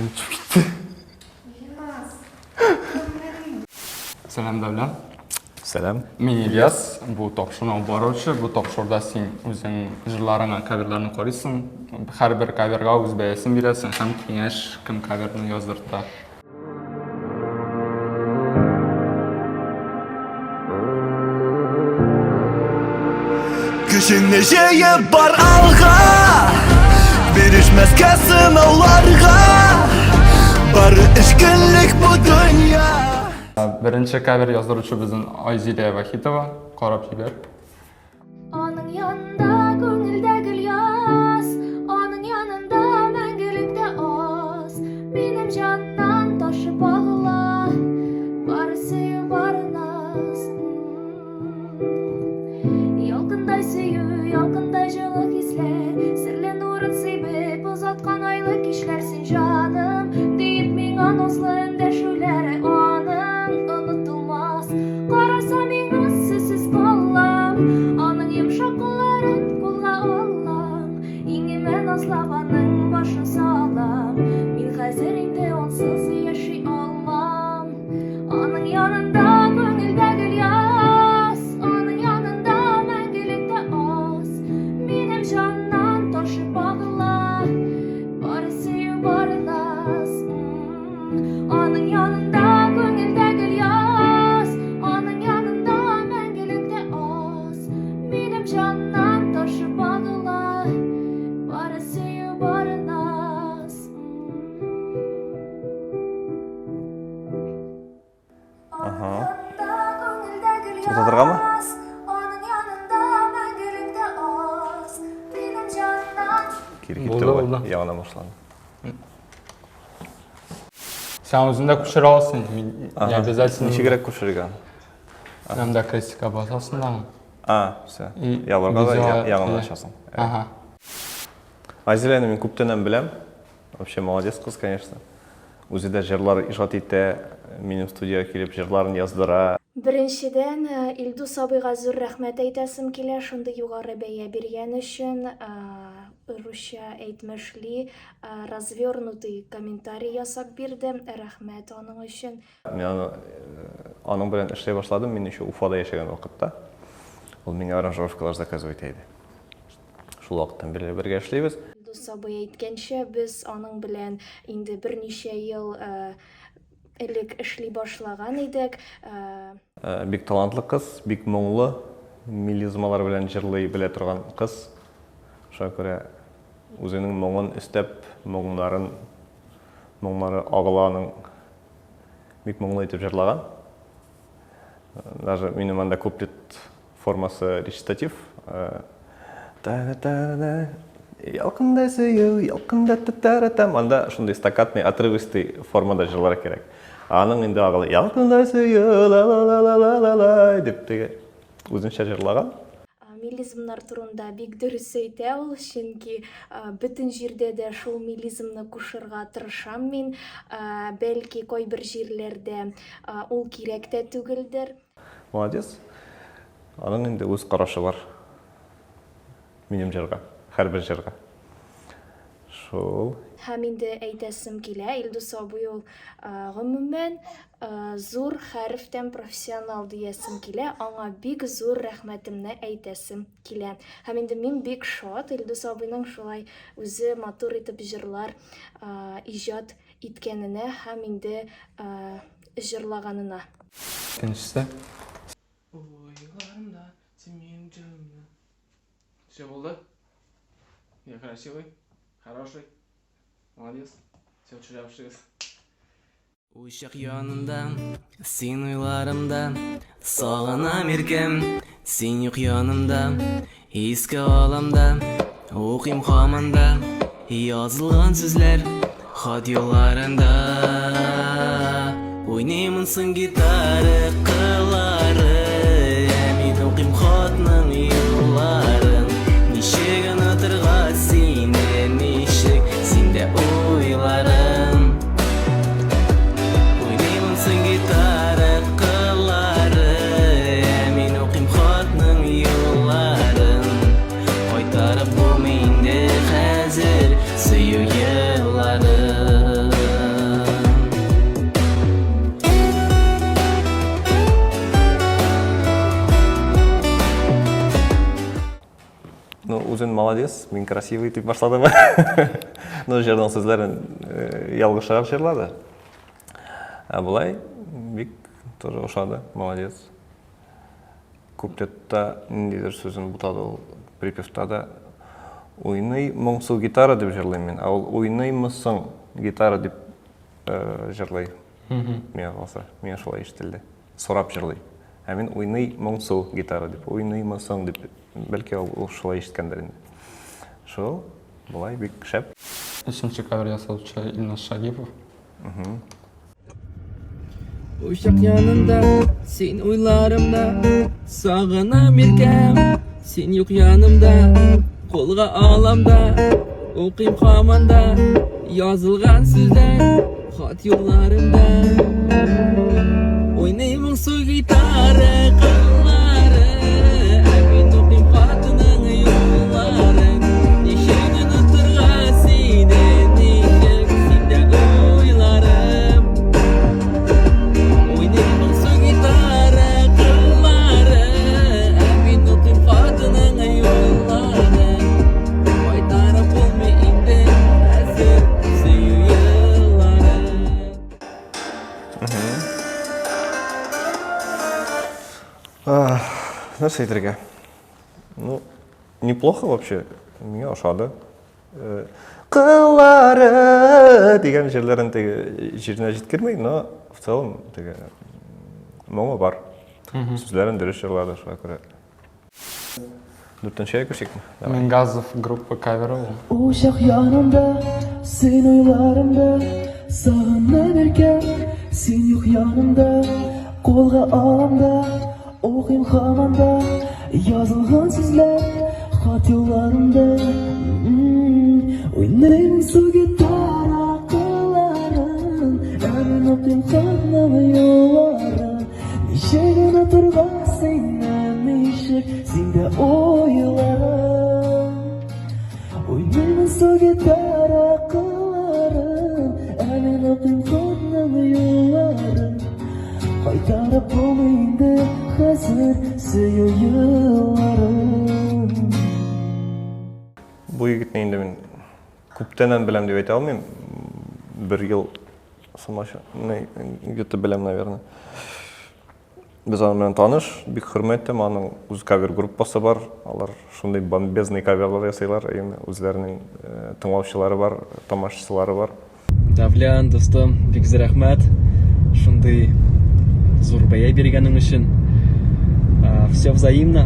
Uçup gitti. Selam Davlan. Selam. Men İlyas. Bu topşuna baruvchi. Bu topşurda sen o'zing jillarına, coverlarni ko'raysan. Har bir coverga o'z bayasin berasan. Ham kengash kim coverni yozdirdi. Gücünle şeyi var alga, verişmez kesin olarga. Barı işkinlik bu dünya. Birinchi cover yozdiruvchi bizning Oyzila Vahidova. Qarab ber. Onun yanında gönülde gül yaz, onun yanında мәңгілікте oz. Benim candan taşı bağla, barısı barınaz. Yalqınday süyü, yalqınday жылы hisler, sirli nurun sıyıp uzatkan aylı kişlersin canım. Deyip ming'a noslu endəşüləri anın unutulmaz. Qarasa ming'a sessiz kollam, anın yumşak kolların kolga allam. İngime nazlavanın başın sağlam, min hazırinde onsuz yaşay olmam. Anın yanında gönülde gül yaz, onun yanında мәңгілікте oz. Benim candan taşı bağla, barısı barınaz. Onun yanında gönülde gül yaz, onun yanında мәңгілікте oz. Benim candan taşı bağla, barısı barınaz. Aha. To'xtatirga mı? Onun yanında мәңгілікте oz. Benim candan Bo'ldi. Yağına başlandı. Sen o'zingda ko'chira olsang, men обязательно Nechta kerak ko'chirgan? hamda klasika bosasizmi? Все. Yağlarga da yağına başlasın. Aha. Ayzilani men ko'pdan bilem. Вообще молодец kız, конечно. O'zida jırlar ijod etdi, mening studiyaga kelib jırlarni yozdira. Birinчиден, Илдус абыйга зур рәхмәт әйтәсем килә, шундый югары бәя биргән өчен. Русча әйтмешли, развернутый комментарий ясап бирде. Рәхмәт аның өчен. Мен аның белән эшләй башладым, мин еще Уфада яшәгән вакытта. Ул миңа аранжировкалар заказывать итә. Шул вакыттан бери бергә эшләйбез. Илдус абый әйткәнчә, без аның белән инде берничә ел элек эшли башлаган идек. Бик талантлы кыз, бик моңлы, мелизмалар белән җырлый белә торган кыз. Шуңа күрә үзенең моңын өстәп, моңнары агыланың бик моңлы итеп җырлаган. Даже минем анда куплет формасы речитатив. Ялкында сөю, ялкында татаратам. Анда шундый стаккатный, отрывистый формада җырлар кирәк. Аның инде агылы ялкында сөю, ла-ла-ла-ла-ла-ла дип теге үзенчә җырлаган. Мелизмнар турында бик дөрес әйтә ул, чөнки бөтен җирдә дә шул мелизмны кушырга тырышам мин. Бәлки кайбер җирләрдә ул кирәк тә түгелдер. Молодец. Аның инде үз карашы бар. Минем җырга, һәрбер җырга. Шул. Һәм инде әйтәсем килә, Илдус абый ул гомумән зур хәрефтән профессионал диясем килә, аңа бик зур рәхмәтемне әйтәсем килә. Һәм инде мин бик шат Илдус абыйның шулай үзе матур итеп җырлар иҗат иткәненә һәм инде җырлаганына. İkincisi. Oylarımda senin canına. Все было? Я красивый, хороший, молодец, все учрявшись. Uşak yanında, sen oylarımda, sağına merkem, sen yok yanımda, eski alamda, okuyum hamanda, yazılgan sözler, hat yollarında. Oynayımınsın gitarı, kıları, emin okuyum hatның yolların. Nişegin atırga sine, nişeg, sinde oyların. Oynayımınsın gitarı, kıları, emin okuyum hatның yolların. Qaytarıp bu mende hazır, süyü yılların. өзің молодец, мен красивый деп башладым. Но жердің сөздерін ялғы шығар жерлады. Бұлай, бик тоже ошады, молодец. Көптетті нендейдер сөзін бұтады ол припевта да. Ойнай мұңсу гитара деп жерлайым мен. Ал ойнай мұсың гитара деп жерлай. Мен қалса, мен шолай іштілді. Сорап жерлай. Мен ойнай мұңсу гитара деп, ойнай мұсың деп, бәлкі ол шолай ішткендерінде. Шол, бұлай бик шәп. Үшінші кавер ясалушы Ильнас Шагипов. Uşak yanında, sen uylarımda, sağına mirkem, sen yok yanımda, kolga ağlamda, okuyum hamanda, yazılgan sözler, hat yollarımda. Oynayımın su gitarı, kılları, emin okuyum hatının yolları, neşenin oturga sine, neşek sinde uylarım. Oynayımın su gitarı, kılları, emin okuyum hatının yolları, baytarıp olmayındı, esir suyu yılları. Нәрсе айтырға? Ну, неплохо вообще. Меня ошады. Қылары деген жерлерін жеріне жеткермей, но в целом мұңы бар. Сөздерін дұрыс жырлады шыға көре. Дүртінші көрсек ме? Мен Газов группа кавері ол. Uşak yanımda, sen oylarımda, sağına berkem, sen yok yanımda, kolga ağlamda, okuyum hamanda, yazılgan sözler, hat yollarımda. Oynayım su gitara kıllarım, emin okuyum hatının yolları, neşeğin oturga senden neşek, sende oylarım. Oynayım su gitara kıllarım, emin okuyum hatının yolları, qaytarıp olmayındı hazır suyu yıllarım. Bu егітне енді мен көптенен білем деп айта алмаймын. Бір ел сымашы, где-то білем, наверное. Біз анымен таныш, бик құрметтім, аның өз кавер группасы бар. Алар шундай бомбезный каверлар ясайлар, өзлерінің тыңлаушылары бар, тамашашылары бар. Давлян, достым, бик рәхмәт. Шундай зур бәя бергәнең өчен. Все взаимно.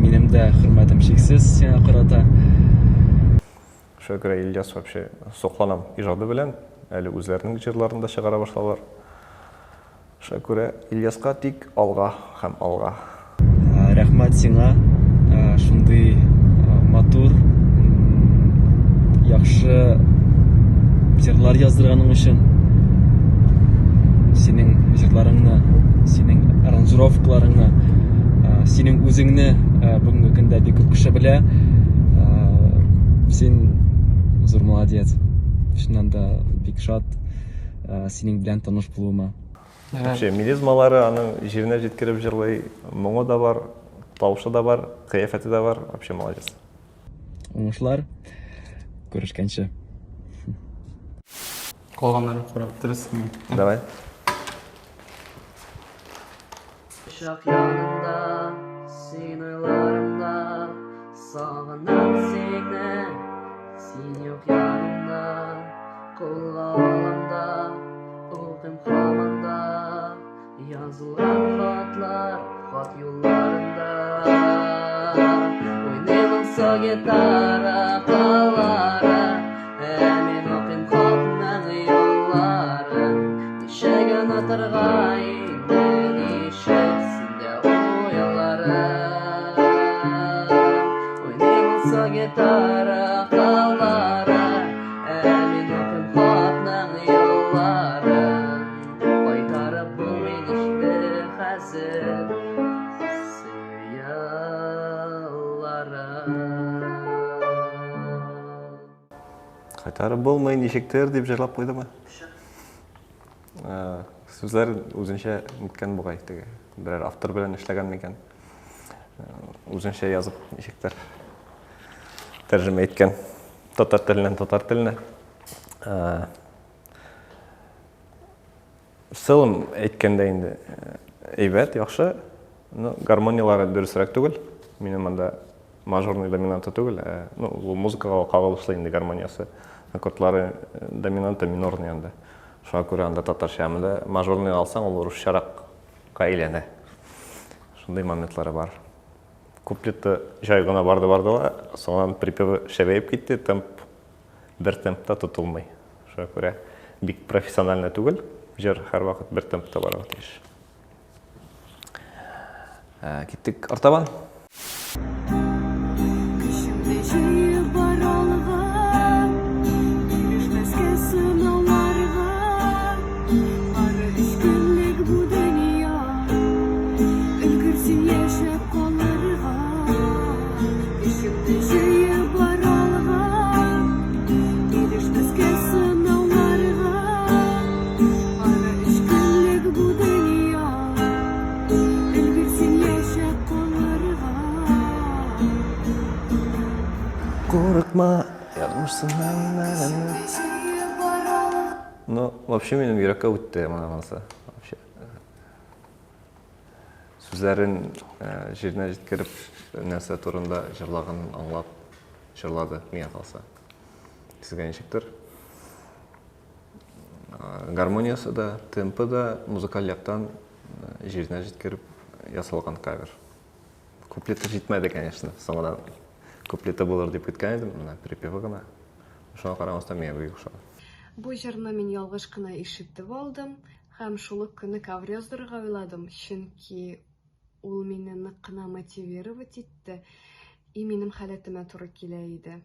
Минем дә хөрмәтем шексез сиңа карата. Шуңа күрә Ильяс вообще сокланам ижады белән, әле үзләренең җырларын да чыгара башладылар. Шуңа күрә Ильяска тик алга һәм алга. Рәхмәт сиңа. Шундай матур, яхшы җырлар яздырганың өчен. Синең җырларыңны, синең аранжировкаларыңны, синең үзеңне бүгенге көндә бик күп кеше белә. Син зур молодец. Чыннан да бик шат синең белән таныш булуыма. Вообще мелизмалары аның җиренә җиткереп җырлый, моңы да бар, тавышы да бар, кыяфәте дә бар. Вообще молодец. Уңышлар. Күрешкәнче. Қалғандарын құрап тұрысың. Давай. Uşak yanında, sen oylarımda, sağınam seni, sen yok yanımda, kolga ağlamda, okuyum hamanda, yazılan hatlar, hat yollarında. Oynayım su gitara kılları, emin okuyum hatının yolları, neşegen oturgayım, neşek sinde oyalarım. Oynayım su gitara kılları, emin okuyum hatının yolları, qaytarıp bulmayın işte hazır Қайтарып болмай нешектер деп жырлап қойды ма? Сөздер өзінше неткен бұғай. Бірер автор білен ішлеген мекен. Өзінше язып нешектер. тәржіме еткен татар тілінен татар тіліне. В целом әйткенде инде әйбәт, яхшы. Гармониялары дөресрәк түгел. Минем анда мажорный доминанты түгел. Ул музыкага кагылышлы инде гармониясы. Аккордлары доминанты минорный анда. Шуңа күрә анда татарча әмәлдә мажорный алсаң, ул русчаракка әйләнә. Шундай моментлары бар. Куплетты жай гына барды-бардыла, соңдан припевы шәбәйеп китте, бер темпта тотылмый. Шуңа күрә бик профессиональный түгел. Жер һәр вакыт бер темпта барырга тиеш. Киттек артабан. Коркма, язмышсың Ну, вообще минем йөрәккә үтте монысы. Вообще. Сүзләрен җиренә җиткереп, нәрсә турында җырлаган аңлап җырлады миңа калса. Сезгә ничектер? Гармониясы да, темпы да музыкаль яктан җиренә җиткереп ясалган кавер. Куплеты җитмәде, конечно, соңыннан. Куплеты булыр дип көткән идем, менә припевы гына. Шуңа карамастан миңа бик ошады. Бу җырны мин ялгыш кына ишетеп алдым һәм шул ук көнне кавер яздырырга уйладым, чөнки ул мине нык кына мотивировать итте и минем халәтемә туры килә иде.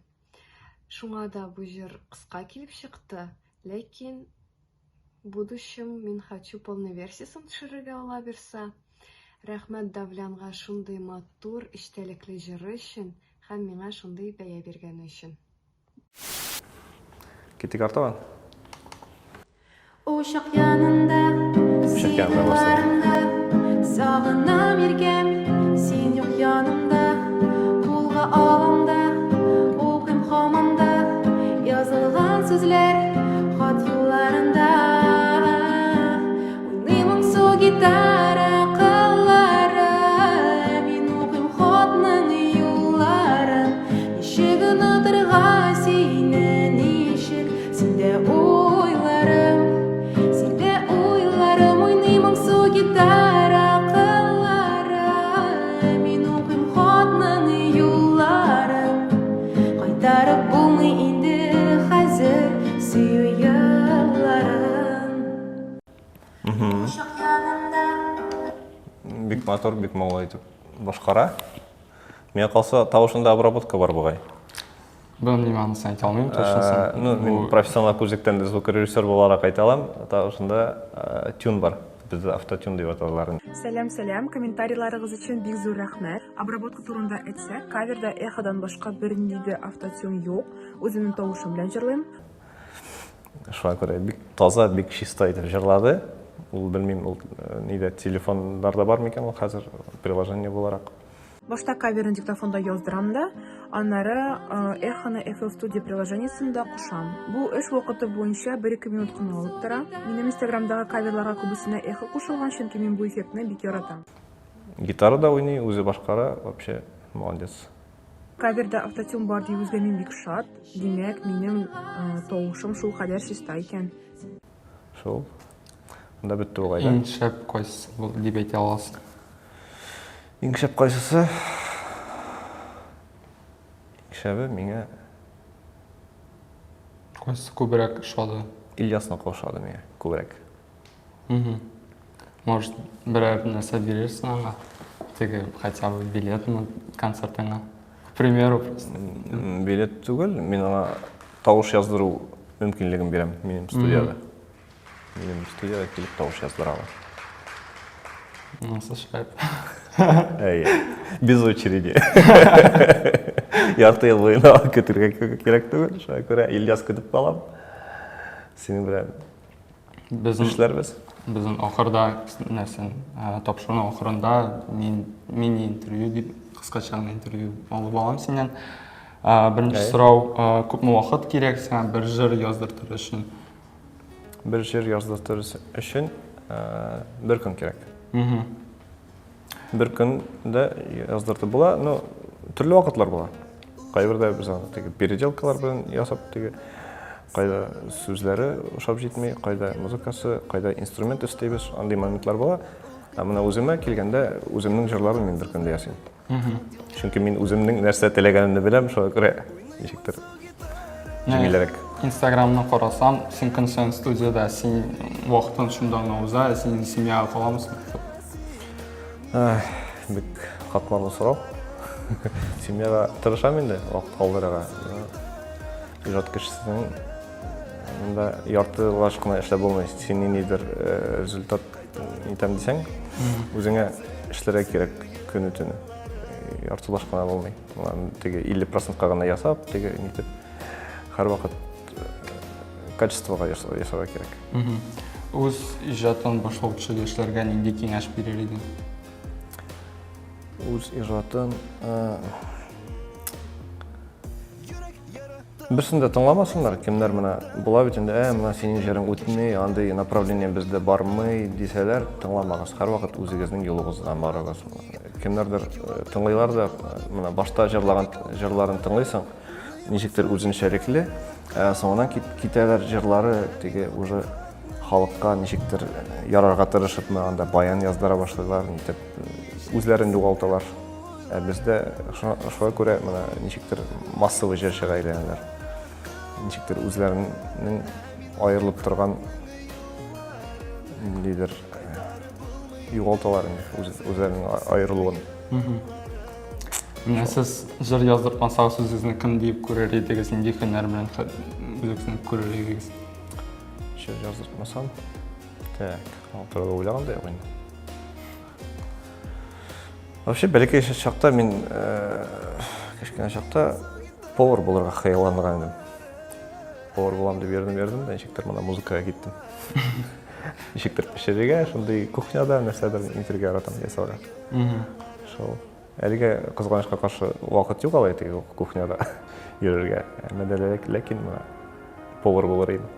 Шуңа да бу җыр кыска килеп чыкты, ләкин будущем мин хочу полный версиясын төшерергә ала бирсә. Рәхмәт Давлянга шундый матур, эчтәлекле җыры өчен һәм миңа шундый бәя биргәне өчен. Киттек артабан. Uşak yanında, siyahlarında, sağına mirgem, sen yok yanımda, kulga alamda, okuyum hamanda, yazılgan sözler, hat yollarında, oynayım su gitara kıllara, min okuyum hatның yolların, nişigin ıtırga sine nişik, sende oylarım. Гитара кыллары, мин укыйм хатның юлларын, кайтарып булмый инде хәзер сөю елларын. Бик мотор, бик моңлы итеп башкара. Миңа калса тавышында обработка бар бугай. Бу ниманы әйтә алмыйм, точно. Мин профессионал күзлектән дә звукорежиссер буларак әйтә алам. Тавышында тюн бар. Bizde автотюн дип аталарын. Сәлам, комментарийларыгыз өчен бик зур рәхмәт. Обработка турында әйтсәк, каверда эходан башка бернинди дә автотюн юк. Үземнең тавышым белән җырлыйм. Шуңа күрә бик таза, бик чиста итеп җырлады. Ул белмим, ул нидә телефоннарда бар микән ул хәзер приложение буларак. Башта каверны диктофонда яздырам да, аннары эхоны FL Studio приложениесында кушам. Бу эш вакыты буенча 1-2 минут кына алып тора. Минем Instagramдагы каверларга күбесенә эхо кушылган, чөнки мин бу эффектны бик яратам. Гитара да уйный, үзе башкара, вообще молодец. Каверда автотюн бар дип үзгә мин бик шат. Димәк, минем тавышым шул кадәр чиста икән. Шул. Монда бетте бугайда. Иң шәп кайсы бул дип әйтә аласың? Иң шәп кайсысы? Иң шәбе миңа Кайсы күбрәк ошады? Ильясны ошады миңа күбрәк. Может, берәр нәрсә бирерсең аңа? Теге хотя бы билетны концертыңа. К примеру, билет түгел, мин аңа тавыш яздыру мөмкинлеген бирәм минем студияда. Минем студияда килеп тавыш яздыралар. Nasıl şahip? Без очереди. Ярты ел буена көтөргә кирәк түгел. Шуңа күрә Ильяс көтеп калам. Синең белән эшләрбез. Безнең ахырда нәрсән, тапшыруның ахырында мини интервью дип кыскача интервью алып алам синнән. Бірінші сұрау, көп уақыт керек сен бір жыр яздыртыр үшін? Bir jir yazdırtır üçün bir gün gerek. Bir günde yazdırtı bola, no türlü vakitler bola. Kayberdə biz переделкалар белән ясап теге кайда сүзләре ошап җитми, кайда музыкасы, кайда инструмент өстәйбез, андый моментлар була. Менә үземә килгәндә үземнең җырларым мин бер көндә ясыйм. Чөнки мин үземнең нәрсә теләгәнемне беләм, шуңа күрә ничектер җиңелрәк. Instagram'dan qarasam, sen kun sayin studiyada sen vaqtdan shundan o'za, sen семья qolamısın? Бик катмарлы сорау. Семьяга тырышам инде, вакыт калдырырга. Ижад кешесенең монда яртылаш кына эшләп булмый. Син нидер результат итәм дисәң, үзеңә эшләргә кирәк көне-төне. Яртылаш кына булмый. Теге 50%-ка гына ясап, теге нитеп һәрвакыт качествога ясарга кирәк. Үз иҗатын башлаучы яшьләргә нинди киңәш бирер идең? Үз иҗатын берсендә тыңламасыннар, кемнәр менә була бит инде, менә синең җырың үтми, андый направление бездә бармый дисәләр, тыңламагыз. Һәрвакыт үзегезнең юлыгыздан барыгыз. Кемнәрдер тыңлайлар да, менә башта җырларын тыңлыйсың, ничектер үзенчәлекле, соңыннан китәләр җырлары, теге уже халыкка ничектер ярарга тырышып, анда баян яздыра башлыйлар, нитеп үзләрен югалталар. Бездә шуңа күрә менә ничектер массовый җырчыга әйләнәләр. Ничектер үзләренең аерылып торган лидер югалталар, үзләренең аерылуын. Менә сез җыр яздырган сагыз үзегезне кем дип күрер идегез, нинди һөнәр белән үзегезне күрер идегез? Җыр яздырмасам, туры уйлаганда юк инде. Вообще, бәләкәй чакта мин кечкенә чакта повар булырга хыялланган идем. Повар булам дип йөрдем, ничектер менә музыкага киттем. Ничектер пешерергә, шундый кухняда нәрсәдер итәргә яратам, ясарга. Шул. Әлегә кызганычка каршы вакыт юк алай теге кухняда йөрергә. Ләкин повар булыр идем.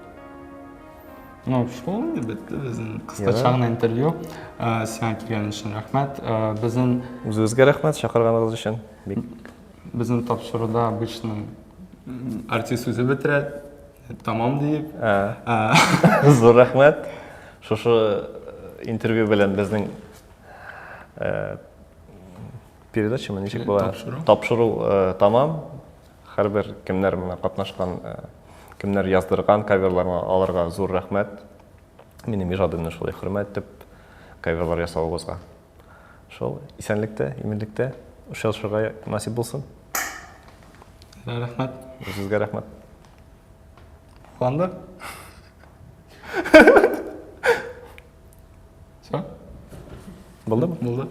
Ну, шул бетте безнең кыскача гына интервью. Сиңа килгән өчен рәхмәт. Безнең Үзегезгә рәхмәт чакырганыгыз өчен. Безнең тапшыруда обычно артист үзе бетерә, тамам дип. Зур рәхмәт. Шушы интервью белән безнең передача ничек була? Тапшыру тамам. Һәрбер кемнәр менә катнашкан, кемнәр яздырган каверларга аларга зур рәхмәт. Минем иҗадымны шулай хөрмәт итеп каверлар ясауыгызга. Шул исәнлектә, иминлектә ушашырга насип булсын. Рәхмәт. Сезгә рәхмәт. Куанды? Все? Булдымы? Булды.